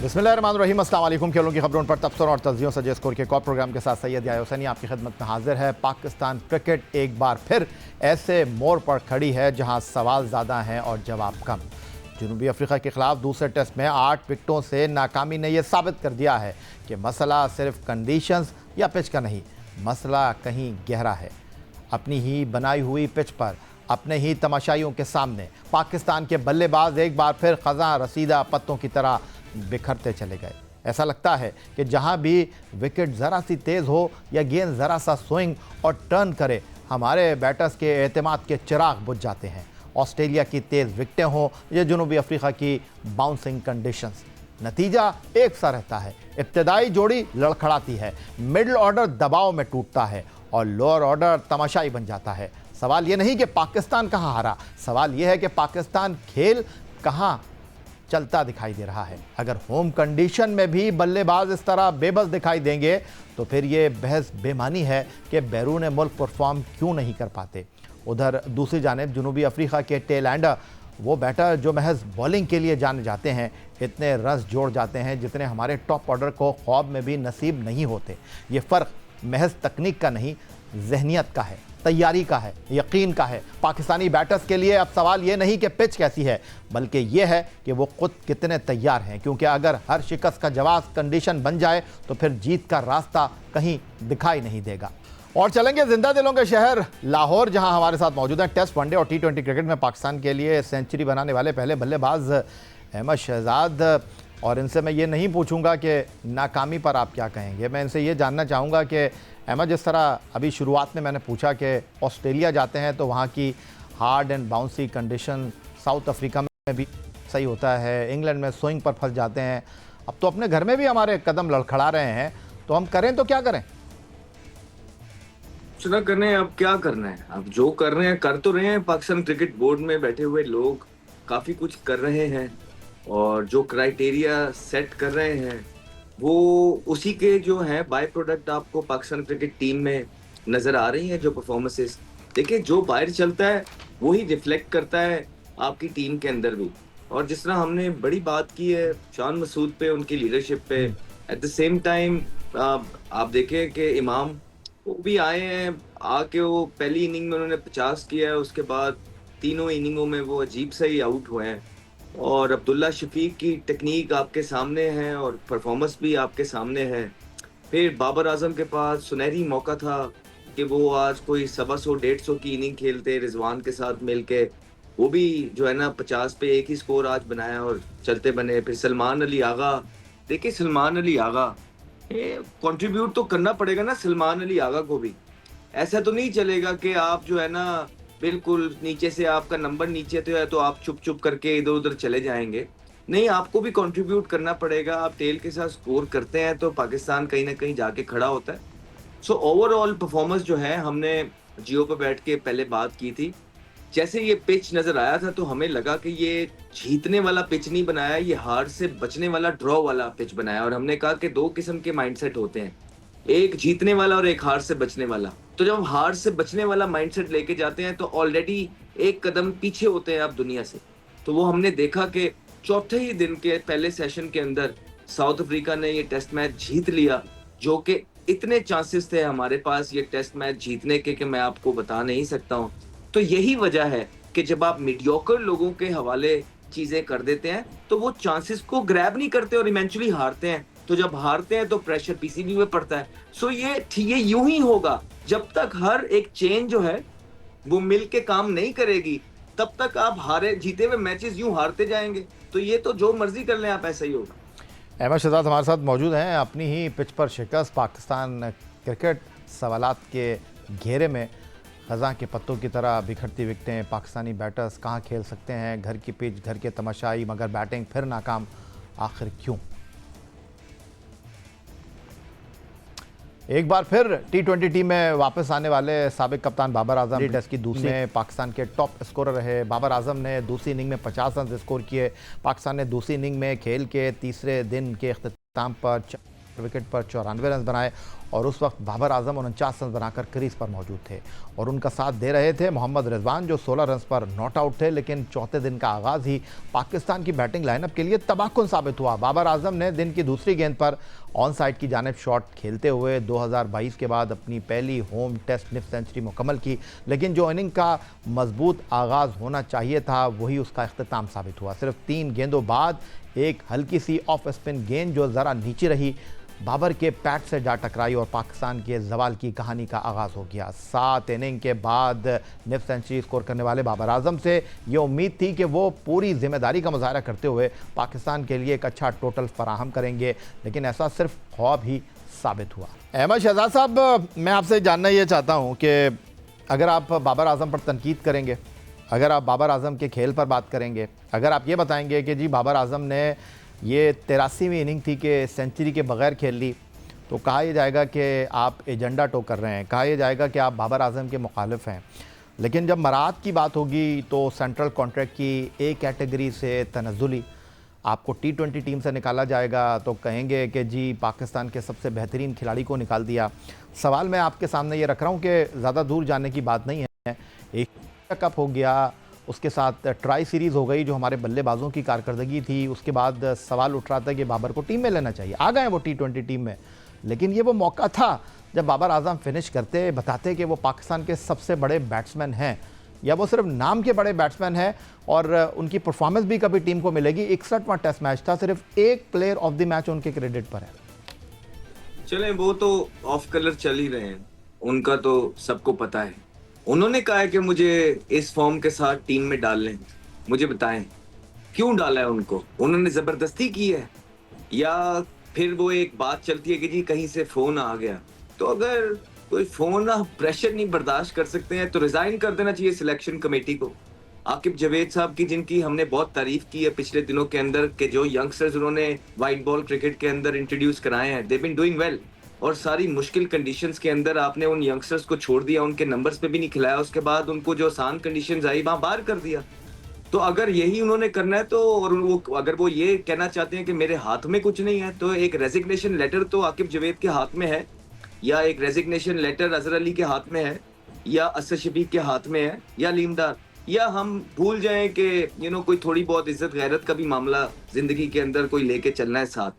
बिस्मिल्लाहिर्रहमानिर्रहीम, अस्सलाम वालेकुम। खेलों की खबरों पर तबसर और तज्जियों सजे स्कोर के कॉल प्रोग्राम के साथ सैयद या हुसैनी आपकी खिदमत में हाजिर है। पाकिस्तान क्रिकेट एक बार फिर ऐसे मोड़ पर खड़ी है जहां सवाल ज़्यादा हैं और जवाब कम। जनूबी अफ्रीका के खिलाफ दूसरे टेस्ट में 8 विकेटों से नाकामी ने यह साबित कर दिया है कि मसला सिर्फ कंडीशंस या पिच का नहीं, मसला कहीं गहरा है। अपनी ही बनाई हुई पिच पर अपने ही तमाशाइयों के सामने पाकिस्तान के बल्लेबाज एक बार फिर खज़ां रसीदा पत्तों की तरह बिखरते चले गए। ऐसा लगता है कि जहां भी विकेट ज़रा सी तेज़ हो या गेंद ज़रा सा स्विंग और टर्न करे, हमारे बैटर्स के एतमाद के चिराग बुझ जाते हैं। ऑस्ट्रेलिया की तेज़ विकेटें हों या जनूबी अफ्रीका की बाउंसिंग कंडीशंस, नतीजा एक सा रहता है। इब्तदाई जोड़ी लड़खड़ाती है, मिडिल ऑर्डर दबाव में टूटता है और लोअर ऑर्डर तमाशाई बन जाता है। सवाल ये नहीं कि पाकिस्तान कहाँ हारा, सवाल ये है कि पाकिस्तान खेल कहाँ चलता दिखाई दे रहा है। अगर होम कंडीशन में भी बल्लेबाज इस तरह बेबस दिखाई देंगे तो फिर ये बहस बेमानी है कि बैरून मुल्क परफॉर्म क्यों नहीं कर पाते। उधर दूसरी जानिब जनूबी अफ्रीका के टेल एंडर, वो बैटर जो महज बॉलिंग के लिए जाने जाते हैं, इतने रन्स जोड़ जाते हैं जितने हमारे टॉप ऑर्डर को ख्वाब में भी नसीब नहीं होते। ये फ़र्क महज तकनीक का नहीं, जहनियत का है, तैयारी का है, यकीन का है। पाकिस्तानी बैटर्स के लिए अब सवाल ये नहीं कि पिच कैसी है, बल्कि ये है कि वो खुद कितने तैयार हैं, क्योंकि अगर हर शिकस्त का जवाब कंडीशन बन जाए तो फिर जीत का रास्ता कहीं दिखाई नहीं देगा। और चलेंगे जिंदा दिलों के शहर लाहौर, जहां हमारे साथ मौजूद हैं टेस्ट, वनडे और T20 क्रिकेट में पाकिस्तान के लिए सेंचुरी बनाने वाले पहले बल्लेबाज अहमद शहजाद। और इनसे मैं ये नहीं पूछूंगा कि नाकामी पर आप क्या कहेंगे, मैं इनसे ये जानना चाहूँगा कि अहमद, जिस तरह अभी शुरुआत में मैंने पूछा कि ऑस्ट्रेलिया जाते हैं तो वहाँ की hard and bouncy condition, south Africa में भी सही होता है, इंग्लैंड में स्विंग पर फंस जाते हैं, अब तो अपने घर में भी हमारे कदम लड़खड़ा रहे हैं, तो हम करें तो क्या करें? सुना करने हैं, अब क्या करना है? अब जो कर रहे हैं कर तो रहे हैं। पाकिस्तान क्रिकेट बोर्ड में बैठे हुए लोग काफी कुछ कर रहे हैं और जो क्राइटेरिया सेट कर रहे हैं वो उसी के जो है बाय प्रोडक्ट आपको पाकिस्तान क्रिकेट टीम में नजर आ रही हैं। जो परफॉर्मेंसेस देखिए, जो बाहर चलता है वही रिफ्लेक्ट करता है आपकी टीम के अंदर भी। और जिस तरह हमने बड़ी बात की है शान मसूद पे, उनकी लीडरशिप पे, एट द सेम टाइम आप देखें कि इमाम वो भी आए हैं, आके वो पहली इनिंग में उन्होंने 50 किया है, उसके बाद तीनों इनिंगों में वो अजीब सा ही आउट हुए हैं। और अब्दुल्ला शफीक की टेक्निक आपके सामने है और परफॉर्मेंस भी आपके सामने है। फिर बाबर आजम के पास सुनहरी मौका था कि वो आज कोई 125-150 की इनिंग खेलते रिजवान के साथ मिलके, वो भी जो है ना 50 पे एक ही स्कोर आज बनाया और चलते बने। फिर सलमान अली आगा, देखिए सलमान अली आगा कंट्रीब्यूट तो करना पड़ेगा ना सलमान अली आगा को भी। ऐसा तो नहीं चलेगा कि आप जो है ना बिल्कुल नीचे से आपका नंबर नीचे तो है तो आप चुप चुप करके इधर उधर चले जाएंगे। नहीं, आपको भी कंट्रीब्यूट करना पड़ेगा। आप टेल के साथ स्कोर करते हैं तो पाकिस्तान कहीं ना कहीं जाके खड़ा होता है। सो ओवरऑल परफॉर्मेंस जो है, हमने जियो पे बैठ के पहले बात की थी, जैसे ये पिच नजर आया था तो हमें लगा कि ये जीतने वाला पिच नहीं बनाया, ये हार से बचने वाला ड्रॉ वाला पिच बनाया। और हमने कहा कि दो किस्म के माइंडसेट होते हैं, एक जीतने वाला और एक हार से बचने वाला। तो जब हम हार से बचने वाला माइंडसेट लेके जाते हैं तो ऑलरेडी एक कदम पीछे होते हैं आप दुनिया से। तो वो हमने देखा कि चौथे ही दिन के पहले सेशन के अंदर साउथ अफ्रीका ने ये टेस्ट मैच जीत लिया, जो कि इतने चांसेस थे हमारे पास ये टेस्ट मैच जीतने के कि मैं आपको बता नहीं सकता हूँ। तो यही वजह है कि जब आप मीडियोकर लोगों के हवाले चीजें कर देते हैं तो वो चांसेस को ग्रैब नहीं करते और इवेंचुअली हारते हैं। तो जब हारते हैं तो प्रेशर पीसीबी में पड़ता है। सो ये यूं ही होगा जब तक हर एक चेन जो है वो मिल के काम नहीं करेगी, तब तक आप हारे जीते हुए मैचेस यूं हारते जाएंगे। तो ये तो जो मर्जी कर लें आप, ऐसा ही होगा। अहमद शहजाद हमारे साथ मौजूद हैं। अपनी ही पिच पर शिकस्त, पाकिस्तान क्रिकेट सवालात के घेरे में खज़ां के पत्तों की तरह बिखरती विकटें, पाकिस्तानी बैटर्स कहाँ खेल सकते हैं, घर की पिच, घर के तमाशाई, मगर बैटिंग फिर नाकाम, आखिर क्यों? एक बार फिर T20 टीम में वापस आने वाले साबिक कप्तान बाबर आजम टेस्ट की दूसरी में पाकिस्तान के टॉप स्कोरर रहे। बाबर आजम ने दूसरी इनिंग में 50 रन स्कोर किए। पाकिस्तान ने दूसरी इनिंग में खेल के तीसरे दिन के अख्ताम पर विकेट पर 94 रन बनाए और उस वक्त बाबर आजम 49 रन बनाकर क्रीज पर मौजूद थे और उनका साथ दे रहे थे मोहम्मद रिजवान, जो 16 रन पर नॉट आउट थे। लेकिन चौथे दिन का आगाज़ ही पाकिस्तान की बैटिंग लाइनअप के लिए तबाहकुन साबित हुआ। बाबर आजम ने दिन की दूसरी गेंद पर ऑन साइड की जानिब शॉट खेलते हुए 2022 के बाद अपनी पहली होम टेस्ट निफ सेंचुरी मुकम्मल की, लेकिन जो इनिंग का मजबूत आगाज़ होना चाहिए था वही उसका इख्तिताम साबित हुआ। सिर्फ 3 गेंदों बाद एक हल्की सी ऑफ स्पिन गेंद जो ज़रा नीचे रही बाबर के पैट से जा टकराई और पाकिस्तान के जवाल की कहानी का आगाज़ हो गया। 7 इनिंग के बाद निफ सेंचुरी स्कोर करने वाले बाबर आजम से ये उम्मीद थी कि वो पूरी जिम्मेदारी का मुजाहरा करते हुए पाकिस्तान के लिए एक अच्छा टोटल फराहम करेंगे, लेकिन ऐसा सिर्फ ख्वाब ही साबित हुआ। अहमद शहजाद साहब, मैं आपसे जानना ये चाहता हूँ कि अगर आप बाबर आजम पर तनकीद करेंगे, अगर आप बाबर आजम के खेल पर बात करेंगे, अगर आप ये बताएंगे कि जी बाबर आजम ने ये 83वीं इनिंग थी कि सेंचुरी के बगैर खेल ली, तो कहा यह जाएगा कि आप एजेंडा टो कर रहे हैं, कहा यह जाएगा कि आप बाबर आजम के मुखालिफ हैं। लेकिन जब मराद की बात होगी तो सेंट्रल कॉन्ट्रैक्ट की ए कैटेगरी से तनज़्ज़ुली आपको T20 टीम से निकाला जाएगा तो कहेंगे कि जी पाकिस्तान के सबसे बेहतरीन खिलाड़ी को निकाल दिया। सवाल मैं आपके सामने ये रख रहा हूँ कि ज़्यादा दूर जाने की बात नहीं है, एक कप हो गया, उसके साथ ट्राई सीरीज़ हो गई जो हमारे बल्लेबाजों की कारकर्दगी थी, उसके बाद सवाल उठ रहा था कि बाबर को टीम में लेना चाहिए, आ गए वो T20 टीम में। लेकिन ये वो मौका था जब बाबर आजम फिनिश करते, बताते कि वो पाकिस्तान के सबसे बड़े बैट्समैन हैं, या वो सिर्फ नाम के बड़े बैट्समैन हैं और उनकी परफॉर्मेंस भी कभी टीम को मिलेगी। 61वां टेस्ट मैच था, सिर्फ एक प्लेयर ऑफ द मैच उनके क्रेडिट पर है। चलें, वो तो ऑफ कलर चल ही रहे हैं, उनका तो सबको पता है। उन्होंने कहा है कि मुझे इस फॉर्म के साथ टीम में डाल लें। मुझे बताएं क्यों डाला है उनको? उन्होंने जबरदस्ती की है या फिर वो एक बात चलती है कि जी कहीं से फोन आ गया? तो अगर कोई फोन आप प्रेशर नहीं बर्दाश्त कर सकते हैं तो रिजाइन कर देना चाहिए सिलेक्शन कमेटी को। आकिब जावेद साहब की, जिनकी हमने बहुत तारीफ की है पिछले दिनों के अंदर, के जो यंगस्टर्स उन्होंने वाइट बॉल क्रिकेट के अंदर इंट्रोड्यूस कराए हैं, दे बीन डूइंग वेल। और सारी मुश्किल कंडीशंस के अंदर आपने उन यंगस्टर्स को छोड़ दिया, उनके नंबर्स पे भी नहीं खिलाया, उसके बाद उनको जो आसान कंडीशंस आई वहां बाहर कर दिया। तो अगर यही उन्होंने करना है तो, और वो अगर वो ये कहना चाहते हैं कि मेरे हाथ में कुछ नहीं है, तो एक रेजिग्नेशन लेटर तो आकिब जावेद के हाथ में है, या एक रेजिग्नेशन लेटर अजहर अली के हाथ में है, या असद शफीक के हाथ में है, या लीमदार, या हम भूल जाएं कि कोई थोड़ी बहुत इज्जत गैरत का भी मामला जिंदगी के अंदर कोई लेके चलना है साथ।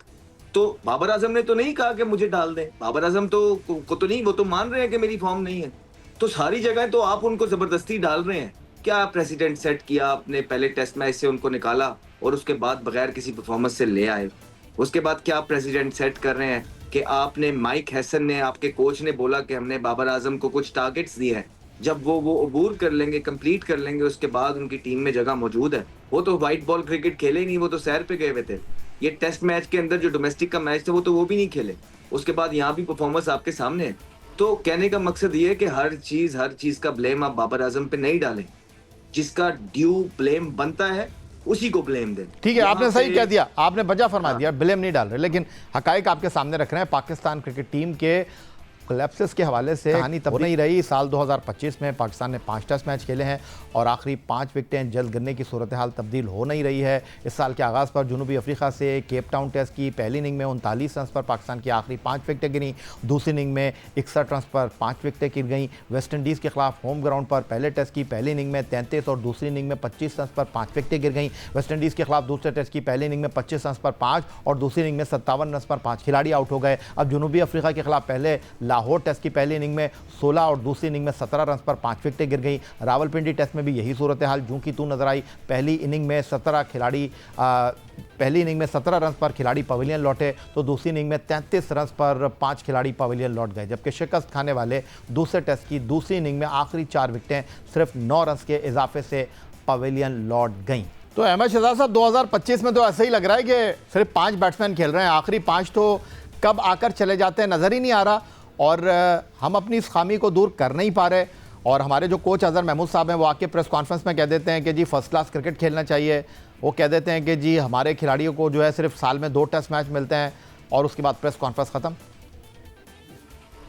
तो बाबर आजम ने तो नहीं कहा कि मुझे डाल दें, बाबर आजम तो को तो नहीं, वो तो मान रहे हैं कि मेरी फॉर्म नहीं है। तो सारी जगह तो आप उनको जबरदस्ती डाल रहे हैं। क्या प्रेसिडेंट सेट किया आपने? पहले टेस्ट मैच से उनको निकाला और उसके बाद बगैर किसी परफॉर्मेंस से ले आए। उसके बाद क्या प्रेसिडेंट सेट कर रहे हैं कि आपने, माइक हैसन ने, आपके कोच ने बोला कि हमने बाबर आजम को कुछ टारगेट्स दिए हैं, जब वो अबूर कर लेंगे, कंप्लीट कर लेंगे, उसके बाद उनकी टीम में जगह मौजूद है। वो तो व्हाइट बॉल क्रिकेट खेले ही नहीं, वो तो सैर पे गए हुए थे। ये टेस्ट मैच के अंदर जो डोमेस्टिक का मैच था वो भी नहीं खेले। उसके बाद यहाँ भी परफॉर्मेंस आपके सामने है। तो कहने का मकसद ये है कि हर चीज का ब्लेम आप बाबर आजम पे नहीं डालें, जिसका ड्यू ब्लेम बनता है उसी को ब्लेम दें। ठीक है, आपने सही कह दिया, आपने वजह फरमा दिया, ब्लेम नहीं डाल रहे, लेकिन हकायक आपके सामने रख रहे हैं। पाकिस्तान क्रिकेट टीम के कोलैप्सिस के हवाले से कहानी तब नहीं रही। साल 2025 में पाकिस्तान ने 5 टेस्ट मैच खेले हैं और आखिरी 5 विकेटें जल्द गिरने की सूरत हाल तब्दील हो नहीं रही है। इस साल के आगाज़ पर जनूबी अफ्रीका से केप टाउन टेस्ट की पहली इनिंग में 39 रन पर पाकिस्तान की आखिरी 5 विकेटें गिरी, दूसरी इनिंग में 61 रन पर 5 विकेटें गिर गईं। वेस्ट इंडीज़ के खिलाफ होम ग्राउंड पर पहले टेस्ट की पहली इनिंग में 33 और दूसरी इनिंग में 25 रन पर 5 विकेटें गिर गईं। वेस्ट इंडीज़ के खिलाफ दूसरे टेस्ट की पहली इनिंग में 25 रन पर 5 और दूसरी इनिंग में 57 रन पर 5 खिलाड़ी आउट हो गए। अब जनूबी अफ्रीका के खिलाफ पहले लाहौर टेस्ट की पहली इनिंग में 16 और दूसरी इनिंग में 17 रन पर 5 विकेटें गिर गई। रावलपिंडी टेस्ट में भी यही सूरत हाल जूं की तू नजर आई। पहली इनिंग में 17 रन पर खिलाड़ी पवेलियन लौटे तो दूसरी इनिंग में 33 रन पर 5 खिलाड़ी पवेलियन लौट गए, जबकि शिकस्त खाने वाले दूसरे टेस्ट की दूसरी इनिंग में आखिरी 4 विकेटें सिर्फ 9 रन के इजाफे से पवेलियन लौट गईं। तो अहमद शहजाद साहब, 2025 में तो ऐसा ही लग रहा है कि सिर्फ 5 बैट्समैन खेल रहे हैं, आखिरी 5 तो कब आकर चले जाते हैं नजर ही नहीं आ रहा, और हम अपनी इस खामी को दूर कर नहीं पा रहे। और हमारे जो कोच अजहर महमूद साहब हैं वो आके प्रेस कॉन्फ्रेंस में कह देते हैं कि जी फर्स्ट क्लास क्रिकेट खेलना चाहिए। वो कह देते हैं कि जी हमारे खिलाड़ियों को जो है सिर्फ साल में 2 टेस्ट मैच मिलते हैं, और उसके बाद प्रेस कॉन्फ्रेंस ख़त्म।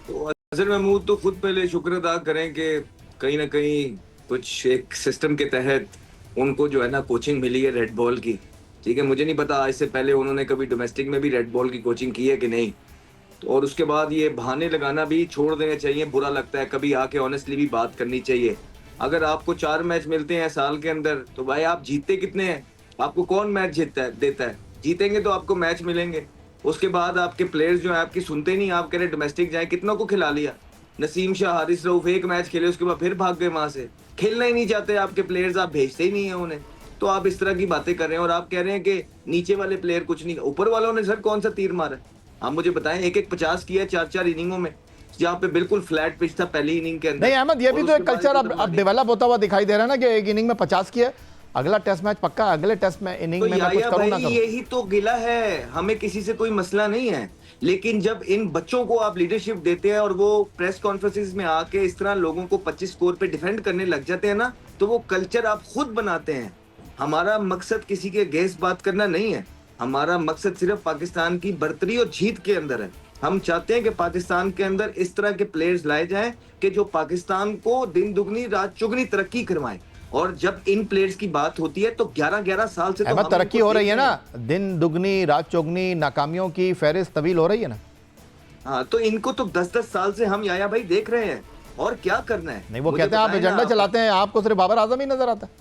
तो अजहर महमूद तो खुद पहले शुक्र अदा करें कि कहीं ना कहीं कुछ एक सिस्टम के तहत उनको जो है ना कोचिंग मिली है रेड बॉल की। ठीक है, मुझे नहीं पता आज से पहले उन्होंने कभी डोमेस्टिक में भी रेड बॉल की कोचिंग की है कि नहीं, और उसके बाद ये बहाने लगाना भी छोड़ देना चाहिए, बुरा लगता है। कभी आके ऑनेस्टली भी बात करनी चाहिए। अगर आपको 4 मैच मिलते हैं साल के अंदर, तो भाई आप जीतते कितने हैं? आपको कौन मैच जीतता है देता है? जीतेंगे तो आपको मैच मिलेंगे। उसके बाद आपके प्लेयर्स जो हैं आपकी सुनते नहीं, आप कह रहे डोमेस्टिक जाएँ, कितनों को खिला लिया? नसीम शाह, हारिस रऊफ एक मैच खेले, उसके बाद फिर भाग गए वहाँ से। खेलना ही नहीं चाहते आपके प्लेयर्स, आप भेजते ही नहीं हैं उन्हें। तो आप इस तरह की बातें कर रहे हैं और आप कह रहे हैं कि नीचे वाले प्लेयर कुछ नहीं, ऊपर वालों ने सर कौन सा तीर मारा है? आप मुझे बताएं, एक एक 50 किया 4-4 इनिंगों में, जहाँ पे बिल्कुल फ्लैट पिच था पहली इनिंग के अंदर। नहीं अहमद, ये भी और तो उसके एक बाद कल्चर एकदम अब डेवलप होता हुआ दिखाई दे रहा है ना, कि एक इनिंग में 50 किया, अगला टेस्ट मैच पक्का, अगले टेस्ट में इनिंग तो में मैं कुछ याया करूं भाई, ना करूं। यही तो गिला है, हमें किसी से कोई मसला नहीं है। लेकिन जब इन बच्चों को आप लीडरशिप देते हैं और वो प्रेस कॉन्फ्रेंसेस में आके इस तरह लोगों को 25 स्कोर पे डिफेंड करने लग जाते हैं ना, तो वो कल्चर आप खुद बनाते हैं। हमारा मकसद किसी के अगेंस्ट बात करना नहीं है। हमारा मकसद सिर्फ पाकिस्तान की बढ़तरी और जीत के अंदर है। हम चाहते हैं कि पाकिस्तान के अंदर इस तरह के प्लेयर्स लाए जाएं कि जो पाकिस्तान को दिन दुगनी रात चुगनी तरक्की करवाएं। और जब इन प्लेयर्स की बात होती है तो 11-11 साल से तो अहमद, हम तरक्की इनको हो रही देख है रहे ना, हैं। दिन दुगनी रात चौगनी, नाकामियों की फहरिस्त तवील हो रही है ना। हाँ, तो इनको तो 10-10 साल से हम याया भाई देख रहे हैं, और क्या करना है? नहीं, वो मुझे कहते हैं आप बताएं ना एजेंडा आप। चलाते हैं, आपको सिर्फ बाबर आजम ही नजर आता है।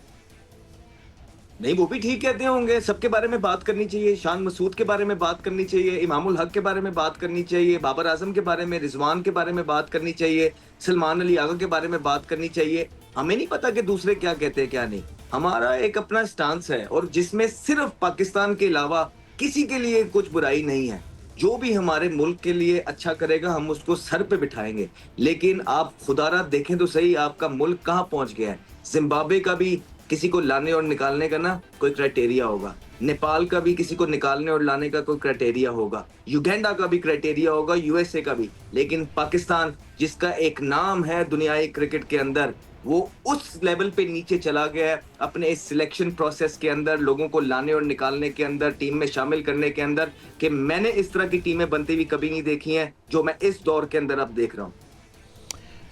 नहीं, वो भी ठीक कहते होंगे, सबके बारे में बात करनी चाहिए, शान मसूद के बारे में बात करनी चाहिए, इमामुल हक के बारे में बात करनी चाहिए, बाबर आजम के बारे में, रिजवान के बारे में बात करनी चाहिए, सलमान अली आगा के बारे में बात करनी चाहिए। हमें नहीं पता कि दूसरे क्या कहते हैं क्या नहीं। हमारा एक अपना स्टांस है और जिसमें सिर्फ पाकिस्तान के अलावा किसी के लिए कुछ बुराई नहीं है। जो भी हमारे मुल्क के लिए अच्छा करेगा हम उसको सर पे बिठाएंगे। लेकिन आप खुदारा देखें तो सही, आपका मुल्क कहाँ पहुंच गया है। जिम्बाब्वे का भी किसी को लाने और निकालने का ना कोई क्राइटेरिया होगा, नेपाल का भी किसी को निकालने और लाने का कोई क्राइटेरिया होगा, युगांडा का भी क्राइटेरिया होगा, यूएसए का भी। लेकिन पाकिस्तान, जिसका एक नाम है दुनियाई क्रिकेट के अंदर, वो उस लेवल पे नीचे चला गया है अपने इस सिलेक्शन प्रोसेस के अंदर, लोगों को लाने और निकालने के अंदर, टीम में शामिल करने के अंदर, कि मैंने इस तरह की टीमें बनती हुई कभी नहीं देखी हैं जो मैं इस दौर के अंदर अब देख रहा हूँ।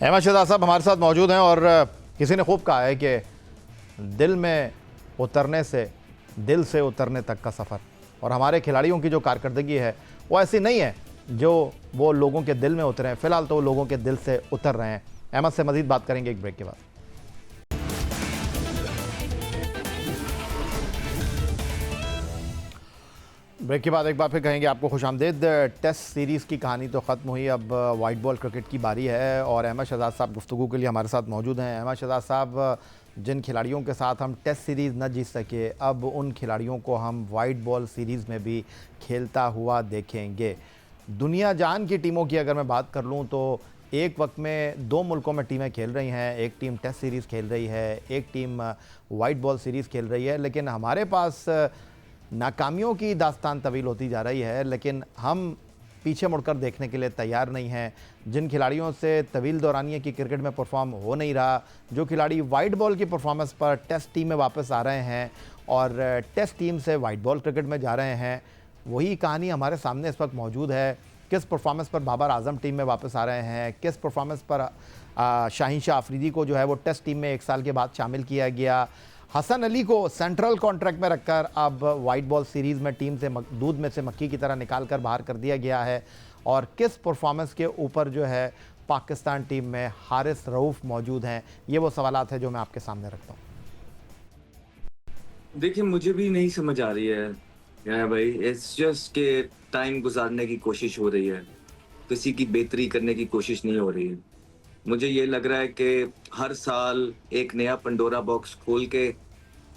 अहमद शहजाद साहब हमारे साथ मौजूद हैं और किसी ने खूब कहा है कि दिल में उतरने से दिल से उतरने तक का सफ़र, और हमारे खिलाड़ियों की जो कारकर्दगी है वो ऐसी नहीं है जो वो लोगों के दिल में उतरे हैं। फ़िलहाल तो वो लोगों के दिल से उतर रहे हैं। अहमद से मज़ीद बात करेंगे एक ब्रेक के बाद। ब्रेक के बाद एक बार फिर कहेंगे आपको खुशामदीद। टेस्ट सीरीज़ की कहानी तो ख़त्म हुई, अब वाइट बॉल क्रिकेट की बारी है और अहमद शहजाद साहब गुफ्तगू के लिए हमारे साथ मौजूद हैं। अहमद शहजाद साहब, जिन खिलाड़ियों के साथ हम टेस्ट सीरीज़ न जीत सके, अब उन खिलाड़ियों को हम वाइट बॉल सीरीज़ में भी खेलता हुआ देखेंगे। दुनिया जान की टीमों की अगर मैं बात कर लूँ तो एक वक्त में 2 मुल्कों में टीमें खेल रही हैं। एक टीम टेस्ट सीरीज़ खेल रही है, एक टीम वाइट बॉल सीरीज़ खेल रही है। लेकिन हमारे पास नाकामियों की दास्तान तवील होती जा रही है, लेकिन हम पीछे मुड़कर देखने के लिए तैयार नहीं हैं। जिन खिलाड़ियों से तवील दौरानिए की क्रिकेट में परफॉर्म हो नहीं रहा, जो खिलाड़ी वाइट बॉल की परफॉर्मेंस पर टेस्ट टीम में वापस आ रहे हैं और टेस्ट टीम से वाइट बॉल क्रिकेट में जा रहे हैं, वही कहानी हमारे सामने इस वक्त मौजूद है। किस परफॉर्मेंस पर बाबर आजम टीम में वापस आ रहे हैं, किस परफॉर्मेंस पर शाहीन शाह अफरीदी को जो है वो टेस्ट टीम में 1 साल के बाद शामिल किया गया, हसन अली को सेंट्रल कॉन्ट्रैक्ट में रखकर अब वाइट बॉल सीरीज़ में टीम से दूध में से मक्खी की तरह निकाल कर बाहर कर दिया गया है, और किस परफॉर्मेंस के ऊपर जो है पाकिस्तान टीम में हारिस रऊफ मौजूद हैं। ये वो सवालात हैं जो मैं आपके सामने रखता हूँ। देखिए, मुझे भी नहीं समझ आ रही है यार भाई, इट्स जस्ट के टाइम गुजारने की कोशिश हो रही है, किसी की बेहतरी करने की कोशिश नहीं हो रही है। मुझे ये लग रहा है कि हर साल एक नया पंडोरा बॉक्स खोल के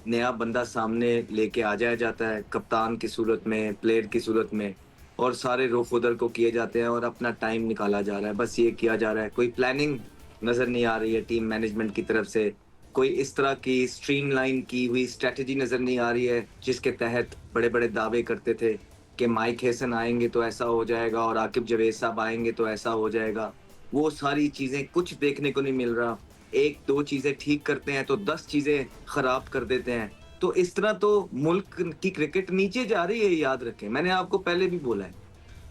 नया बंदा सामने लेके आ जाया जाता है, कप्तान की सूरत में, प्लेयर की सूरत में, और सारे रुख उधर को किए जाते हैं और अपना टाइम निकाला जा रहा है। बस ये किया जा रहा है, कोई प्लानिंग नज़र नहीं आ रही है टीम मैनेजमेंट की तरफ से, कोई इस तरह की स्ट्रीमलाइन की हुई स्ट्रेटजी नज़र नहीं आ रही है जिसके तहत बड़े बड़े दावे करते थे कि माइक हैसन आएंगे तो ऐसा हो जाएगा और आकिब जावेद साहब आएंगे तो ऐसा हो जाएगा। वो सारी चीज़ें कुछ देखने को नहीं मिल रहा। 1-2 चीज़ें ठीक करते हैं तो 10 चीज़ें ख़राब कर देते हैं। तो इस तरह तो मुल्क की क्रिकेट नीचे जा रही है, याद रखें। मैंने आपको पहले भी बोला है,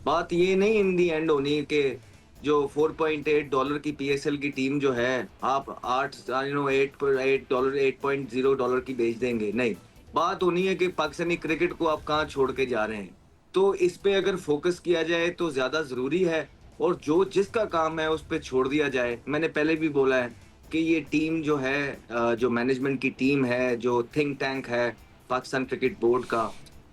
बात ये नहीं इन दी एंड होनी कि जो $4.8 की पीएसएल की टीम जो है आप $8.0 $8.0 की बेच देंगे। नहीं, बात होनी है कि पाकिस्तानी क्रिकेट को आप कहाँ छोड़ के जा रहे हैं। तो इस पे अगर फोकस किया जाए तो ज़्यादा ज़रूरी है, और जो जिसका काम है उस पे छोड़ दिया जाए। मैंने पहले भी बोला है कि ये टीम जो है, जो मैनेजमेंट की टीम है, जो थिंक टैंक है पाकिस्तान क्रिकेट बोर्ड का,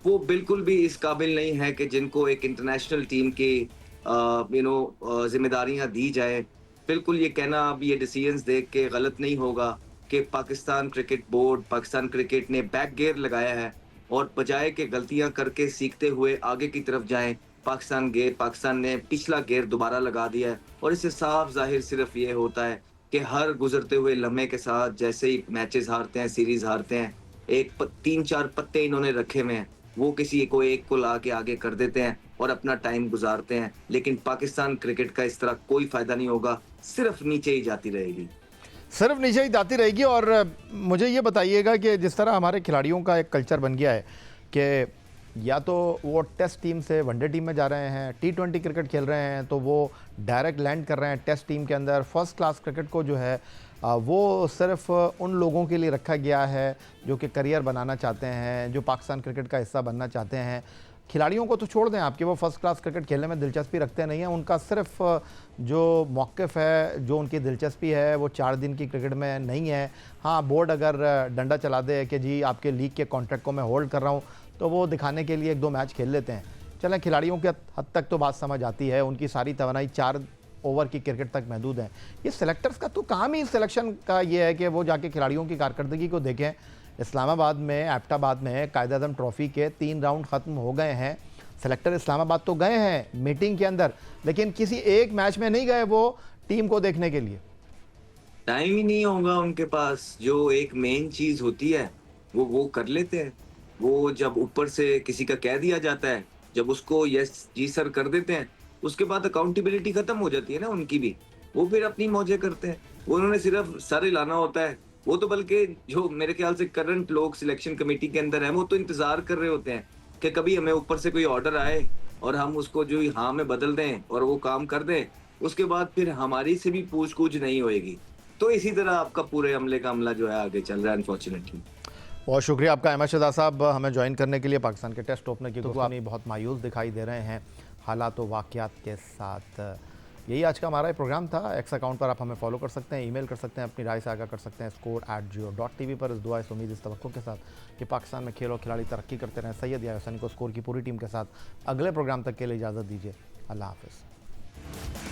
वो बिल्कुल भी इस काबिल नहीं है कि जिनको एक इंटरनेशनल टीम की ज़िम्मेदारियाँ दी जाएँ। बिल्कुल ये कहना अब ये डिसीजंस देख के गलत नहीं होगा कि Pakistan cricket board, Pakistan cricket ने बैक गियर लगाया है, और बजाय के गलतियां करके सीखते हुए आगे की तरफ जाएं, पाकिस्तान ने पिछला गियर दोबारा लगा दिया है। और इससे साफ ज़ाहिर सिर्फ ये होता है कि हर गुजरते हुए लम्हे के साथ जैसे ही मैचेस हारते हैं, सीरीज हारते हैं, 3-4 पत्ते इन्होंने रखे हुए हैं, वो किसी को एक को ला के आगे कर देते हैं और अपना टाइम गुजारते हैं। लेकिन पाकिस्तान क्रिकेट का इस तरह कोई फ़ायदा नहीं होगा, सिर्फ नीचे ही जाती रहेगी। सिर्फ नीचे ही जाती रहेगी। और मुझे ये बताइएगा कि जिस तरह हमारे खिलाड़ियों का एक कल्चर बन गया है कि या तो वो टेस्ट टीम से वनडे टीम में जा रहे हैं, T20 क्रिकेट खेल रहे हैं, तो वो डायरेक्ट लैंड कर रहे हैं टेस्ट टीम के अंदर। फर्स्ट क्लास क्रिकेट को जो है वो सिर्फ उन लोगों के लिए रखा गया है जो कि करियर बनाना चाहते हैं, जो पाकिस्तान क्रिकेट का हिस्सा बनना चाहते हैं। खिलाड़ियों को तो छोड़ दें आपके, वो फर्स्ट क्लास क्रिकेट खेलने में दिलचस्पी रखते नहीं हैं। उनका सिर्फ जो मौक़िफ़ है, जो उनकी दिलचस्पी है, वो 4 दिन की क्रिकेट में नहीं है। हाँ, बोर्ड अगर डंडा चला दे कि जी आपके लीग के कॉन्ट्रैक्ट को मैं होल्ड कर रहा हूँ, तो वो दिखाने के लिए 1-2 मैच खेल लेते हैं। चलें, खिलाड़ियों के हद तक तो बात समझ आती है, उनकी सारी तवानाई 4 ओवर की क्रिकेट तक महदूद है। ये सेलेक्टर्स का तो काम ही सिलेक्शन का ये है कि वो जाके खिलाड़ियों की कारकर्दगी को देखें। इस्लामाबाद में, एबटाबाद में कायद-ए-आज़म ट्रॉफ़ी के 3 राउंड ख़त्म हो गए हैं। सेलेक्टर इस्लामाबाद तो गए हैं मीटिंग के अंदर, लेकिन किसी एक मैच में नहीं गए वो टीम को देखने के लिए। टाइम ही नहीं होगा उनके पास। जो एक मेन चीज होती है वो कर लेते हैं। वो जब ऊपर से किसी का कह दिया जाता है, जब उसको यस जी सर कर देते हैं, उसके बाद अकाउंटेबिलिटी खत्म हो जाती है ना उनकी भी। वो फिर अपनी मौजें करते हैं। वो उन्होंने सिर्फ सर हिलाना होता है। वो तो बल्कि जो मेरे ख्याल से करंट लोग सिलेक्शन कमेटी के अंदर हैं, वो तो इंतजार कर रहे होते हैं कि कभी हमें ऊपर से कोई ऑर्डर आए और हम उसको जो हाँ में बदल दें और वो काम कर दें। उसके बाद फिर हमारी से भी पूछ-गूछ नहीं होएगी। तो इसी तरह आपका पूरे अमले का अमला जो है आगे चल रहा है अनफॉर्चुनेटली। बहुत शुक्रिया आपका अहमद शहजाद साहब, हमें ज्वाइन करने के लिए। पाकिस्तान के टेस्ट ओपनर की गुफ्तगू बहुत मायूस दिखाई दे रहे हैं हालात व वाक़यात के साथ। यही आज का हमारा प्रोग्राम था। एक्स अकाउंट पर आप हमें फॉलो कर सकते हैं, ईमेल कर सकते हैं, अपनी राय से आगाह कर सकते हैं score@jio.tv पर। इस दुआ, इस उम्मीद, इस तवक्को के साथ कि पाकिस्तान में खेल और खिलाड़ी तरक्की करते रहें। सैयद याहिया हुसैनी को स्कोर की पूरी टीम के साथ अगले प्रोग्राम तक के लिए इजाज़त दीजिए। अल्लाह हाफ़िज़।